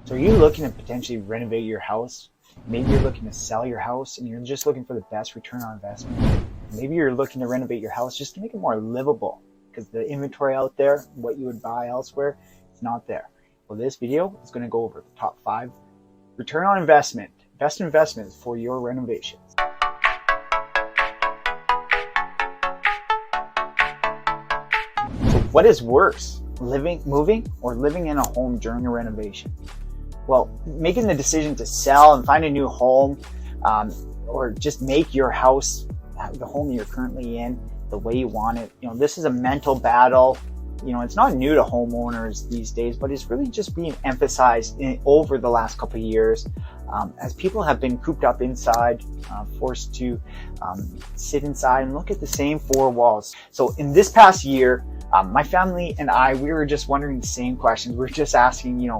So are you looking to potentially renovate your house? Maybe you're looking to sell your house and you're just looking for the best return on investment. Maybe you're looking to renovate your house just to make it more livable because the inventory out there, what you would buy elsewhere, it's not there. Well, this video is going to go over the top 5 return on investment, best investments for your renovations. So what is worse, moving or living in a home during a renovation? Well, making the decision to sell and find a new home, or just make your house, the home you're currently in, the way you want it. This is a mental battle. It's not new to homeowners these days, but it's really just being emphasized over the last couple of years, as people have been cooped up inside, forced to sit inside and look at the same 4 walls. So in this past year, my family and we were just wondering the same questions. We're just asking,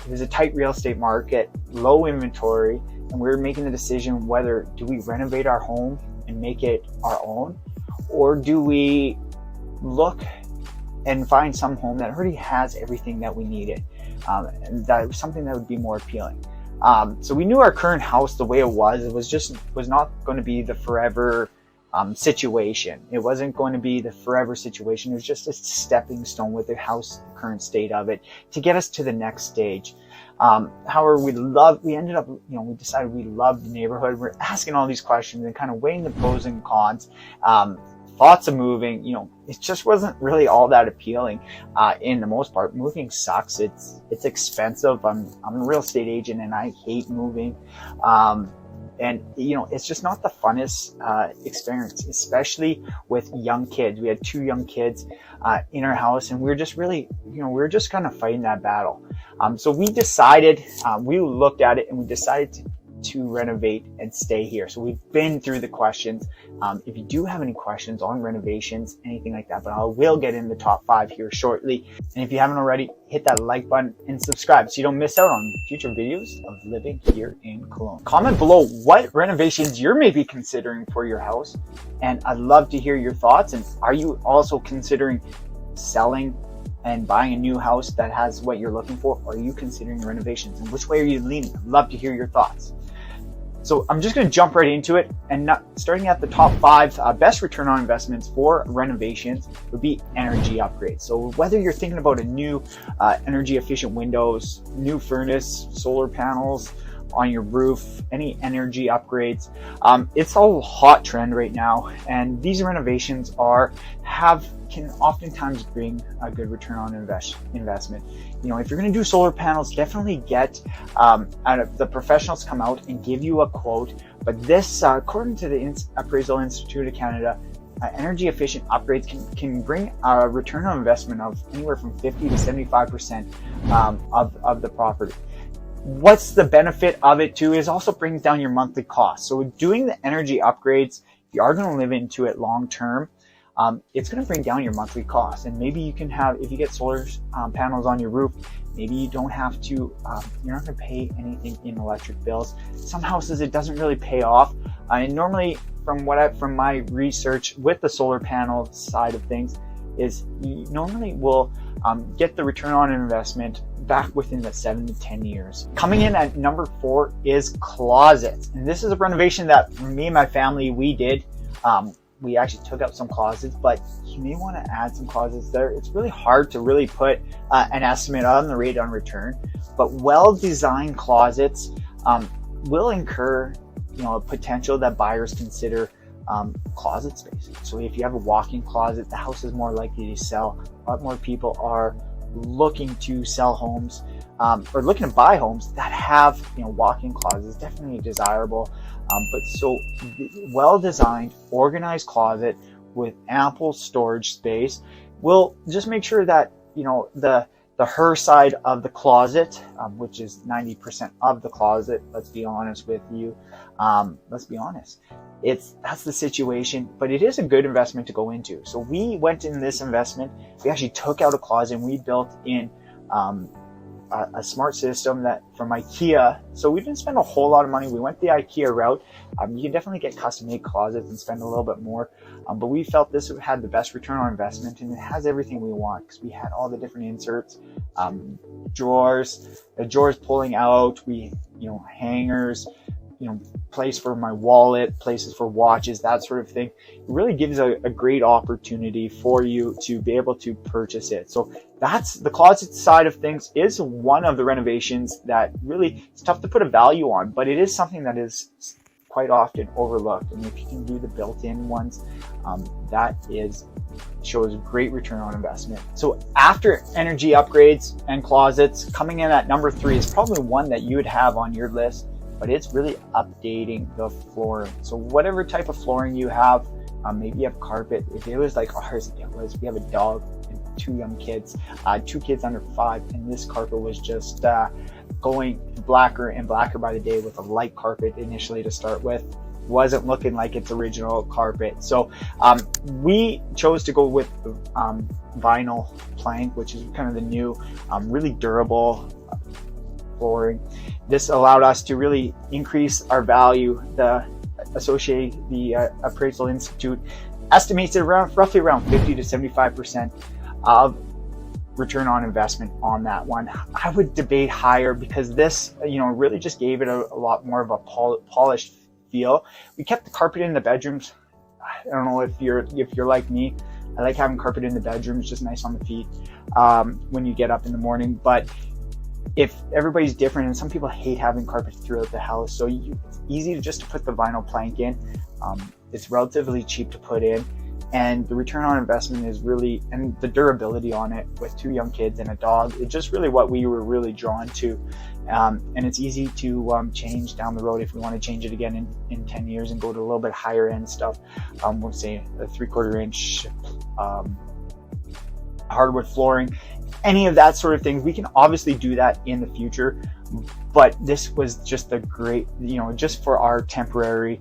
there's a tight real estate market, low inventory, and we're making the decision whether do we renovate our home and make it our own, or do we look and find some home that already has everything that we needed, and that was something that would be more appealing. So we knew our current house, the way it was not going to be the forever situation. It wasn't going to be the forever situation. It was just a stepping stone with the house, the current state of it, to get us to the next stage. However, we decided we loved the neighborhood. We're asking all these questions and kind of weighing the pros and cons. Thoughts of moving, it just wasn't really all that appealing. In the most part, moving sucks. It's expensive. I'm a real estate agent and I hate moving. And it's just not the funnest experience, especially with young kids. We had 2 young kids in our house, and we were just really, we were just kind of fighting that battle. So we decided, we looked at it and we decided to renovate and stay here. So we've been through the questions. If you do have any questions on renovations, anything like that, but I will get in the top 5 here shortly. And if you haven't already, hit that like button and subscribe so you don't miss out on future videos of living here in Kelowna. Comment below what renovations you're maybe considering for your house, and I'd love to hear your thoughts. And are you also considering selling and buying a new house that has what you're looking for? Or are you considering renovations, and which way are you leaning? I'd love to hear your thoughts. So I'm just going to jump right into it, and starting at the top 5 best return on investments for renovations would be energy upgrades. So whether you're thinking about a new energy efficient windows, new furnace, solar panels on your roof, any energy upgrades, it's a hot trend right now, and these renovations can oftentimes bring a good return on investment. If you're going to do solar panels, definitely get the professionals come out and give you a quote. But this, according to the Appraisal Institute of Canada, energy efficient upgrades can bring a return on investment of anywhere from 50 to 75% of the property. What's the benefit of it too is also brings down your monthly cost. So doing the energy upgrades, if you are going to live into it long term, it's going to bring down your monthly costs. And maybe you can have, if you get solar panels on your roof, maybe you don't have to, you're not going to pay anything in electric bills. Some houses, it doesn't really pay off. And normally from my research with the solar panel side of things is you normally will get the return on investment back within the 7 to 10 years. Coming in at number 4 is closets. And this is a renovation that me and my family, we did. We actually took out some closets, but you may want to add some closets there. It's really hard to really put an estimate on the rate on return, but well-designed closets will incur a potential that buyers consider closet space. So if you have a walk-in closet, the house is more likely to sell. A lot more people are looking to sell homes or looking to buy homes that have walk-in closets. Definitely desirable, but so well-designed, organized closet with ample storage space will just make sure that the her side of the closet, which is 90% of the closet, let's be honest with you, let's be honest, that's the situation, but it is a good investment to go into. So we went in this investment, we actually took out a closet and we built in a smart system that from IKEA. So we didn't spend a whole lot of money. We went the IKEA route. You can definitely get custom made closets and spend a little bit more. But we felt this had the best return on investment, and it has everything we want because we had all the different inserts, drawers, the drawers pulling out, hangers, place for my wallet, places for watches, that sort of thing. It really gives a great opportunity for you to be able to purchase it. So that's the closet side of things, is one of the renovations that really it's tough to put a value on, but it is something that is quite often overlooked. And if you can do the built-in ones, that shows great return on investment. So after energy upgrades and closets, coming in at number 3 is probably one that you would have on your list, but it's really updating the flooring. So whatever type of flooring you have, maybe you have carpet. If it was like ours, we have a dog and 2 young kids, 2 kids under 5, and this carpet was just going blacker and blacker by the day with a light carpet initially to start with. Wasn't looking like its original carpet. So we chose to go with the vinyl plank, which is kind of the new, really durable flooring. This allowed us to really increase our value. The Appraisal Institute estimates it roughly around 50 to 75% of return on investment on that one. I would debate higher because this, really just gave it a lot more of a polished feel. We kept the carpet in the bedrooms. I don't know if you're like me. I like having carpet in the bedroom. It's just nice on the feet when you get up in the morning. But if everybody's different, and some people hate having carpet throughout the house, so it's easy to put the vinyl plank in. It's relatively cheap to put in, and the return on investment is really, and the durability on it with 2 young kids and a dog, it's just really what we were really drawn to. And it's easy to change down the road if we want to change it again in 10 years and go to a little bit higher end stuff. We'll say a 3/4 inch hardwood flooring, any of that sort of thing. We can obviously do that in the future, but this was just a great, just for our temporary,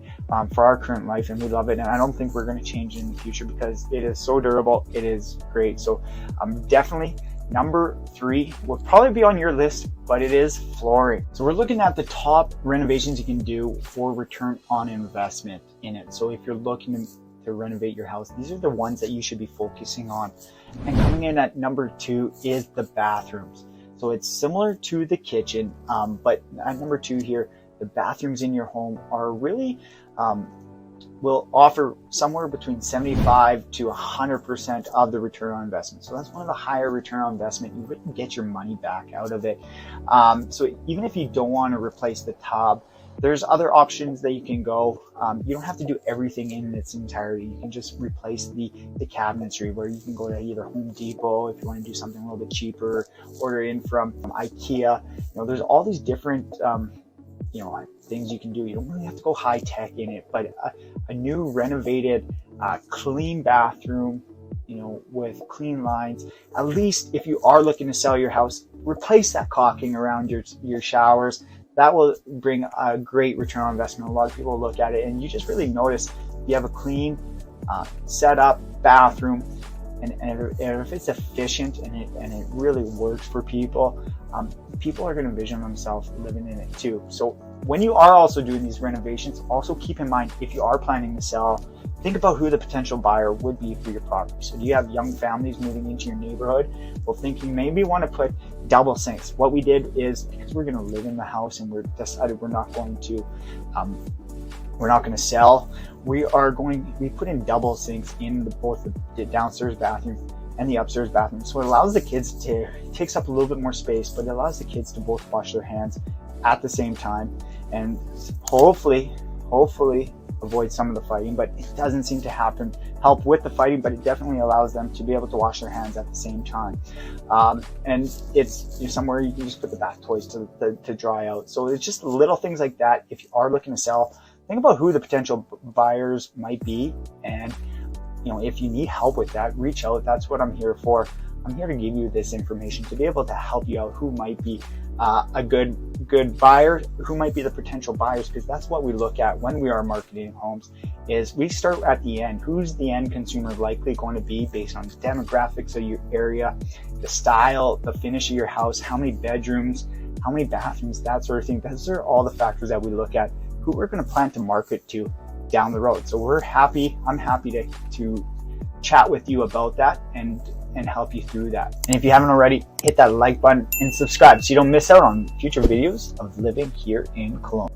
for our current life, and we love it. And I don't think we're going to change it in the future because it is so durable. It is great. So definitely number 3 will probably be on your list, but it is flooring. So we're looking at the top renovations you can do for return on investment in it. So if you're looking to renovate your house, these are the ones that you should be focusing on. And coming in at number 2 is the bathrooms. So it's similar to the kitchen, but at number 2 here, the bathrooms in your home are really will offer somewhere between 75 to 100% of the return on investment. So that's one of the higher return on investment. You wouldn't get your money back out of it. So even if you don't want to replace the tub, there's other options that you can go. You don't have to do everything in its entirety. You can just replace the cabinetry, where you can go to either Home Depot if you want to do something a little bit cheaper, order in from IKEA. There's all these different things you can do. You don't really have to go high tech in it, but a new renovated clean bathroom, with clean lines. At least if you are looking to sell your house, replace that caulking around your showers. That will bring a great return on investment. A lot of people look at it and you just really notice you have a clean set up bathroom, and if it's efficient and it really works for people, people are going to envision themselves living in it too. So when you are also doing these renovations, also keep in mind, if you are planning to sell, think about who the potential buyer would be for your property. So do you have young families moving into your neighborhood? Well, thinking maybe want to put double sinks. What we did is, because we're going to live in the house and we're decided we're not going to sell, we put in double sinks in both the downstairs bathroom and the upstairs bathroom. So it allows the kids it takes up a little bit more space, but it allows the kids to both wash their hands at the same time, and hopefully avoid some of the fighting. But it doesn't seem to help with the fighting, but it definitely allows them to be able to wash their hands at the same time. And it's somewhere you can just put the bath toys to dry out. So it's just little things like that. If you are looking to sell, think about who the potential buyers might be, and if you need help with that, reach out. That's what I'm here for. I'm here to give you this information to be able to help you out who might be a good good buyer, who might be the potential buyers, because that's what we look at when we are marketing homes, is we start at the end. Who's the end consumer likely going to be based on the demographics of your area, the style, the finish of your house, how many bedrooms, how many bathrooms, that sort of thing. Those are all the factors that we look at, who we're going to plan to market to down the road. So I'm happy to chat with you about that and help you through that. And if you haven't already, hit that like button and subscribe so you don't miss out on future videos of living here in Kelowna.